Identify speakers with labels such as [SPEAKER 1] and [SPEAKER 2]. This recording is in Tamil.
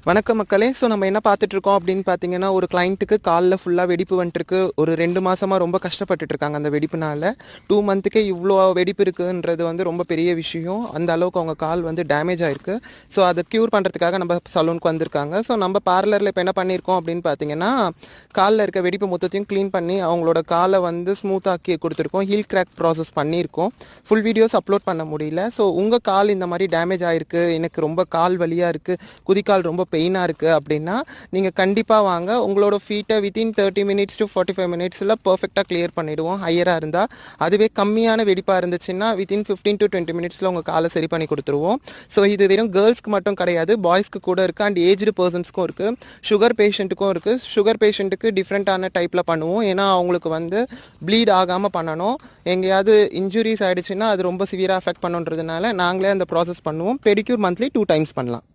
[SPEAKER 1] வணக்கம் மக்களே. ஸோ நம்ம என்ன பார்த்துட்ருக்கோம் அப்படின்னு பார்த்தீங்கன்னா, ஒரு கிளைண்ட்டுக்கு காலில் ஃபுல்லாக வெடிப்பு வந்துட்டுருக்கு. ஒரு 2 மாதமாக ரொம்ப கஷ்டப்பட்டுட்ருக்காங்க அந்த வெடிப்புனால. 2 மந்த்துக்கே இவ்வளோ வெடிப்பு இருக்குன்றது வந்து ரொம்ப பெரிய விஷயம். அந்த அளவுக்கு அவங்க கால் வந்து டேமேஜ் ஆகிருக்கு. ஸோ அதை க்யூர் பண்ணுறதுக்காக நம்ம சலூனுக்கு வந்திருக்காங்க. ஸோ நம்ம பார்லரில் இப்போ என்ன பண்ணியிருக்கோம் அப்படின்னு பார்த்தீங்கன்னா, காலில் இருக்க வெடிப்பு மொத்தத்தையும் க்ளீன் பண்ணி அவங்களோட காலை வந்து ஸ்மூத்தாக்கி கொடுத்துருக்கோம். ஹீல் கிராக் ப்ராசஸ் பண்ணியிருக்கோம். ஃபுல் வீடியோஸ் அப்லோட் பண்ண முடியல. ஸோ உங்கள் கால் இந்த மாதிரி டேமேஜ் ஆகிருக்கு, எனக்கு ரொம்ப கால் வலியாக இருக்குது, குதிக்கால் ரொம்ப பெயினாக இருக்குது அப்படின்னா நீங்கள் கண்டிப்பாக வாங்க. உங்களோட ஃபீட்டை வித்தின் 30 மினிட்ஸ் டு 45 மினிட்ஸில் பர்ஃபெக்டாக கிளியர் பண்ணிவிடுவோம். ஹையராக இருந்தால். அதுவே கம்மியான வெடிப்பாக இருந்துச்சுன்னா வித்தின் 15 டு 20 மினிட்ஸில் உங்கள் காலை சரி பண்ணி கொடுத்துருவோம். ஸோ இது வெறும் கேர்ள்ஸ்க்கு மட்டும் கிடையாது, பாய்ஸ்க்கு கூட இருக்குது அண்ட் ஏஜ்டு பர்சன்ஸ்க்கும் இருக்குது, சுகர் பேஷண்ட்டுக்கும் இருக்குது. சுகர் பேஷண்ட்டுக்கு டிஃப்ரெண்ட்டான டைப்பில் பண்ணுவோம். ஏன்னா அவங்களுக்கு வந்து ப்ளீட் ஆகாமல் பண்ணணும். எங்கேயாவது இன்ஜுரிஸ் ஆகிடுச்சுன்னா அது ரொம்ப சிவியராக அஃபெக்ட் பண்ணுன்றதுனால நாங்களே அந்த ப்ராசஸ் பண்ணுவோம். பெடிக்யூர் மந்த்லி 2 டைம்ஸ் பண்ணலாம்.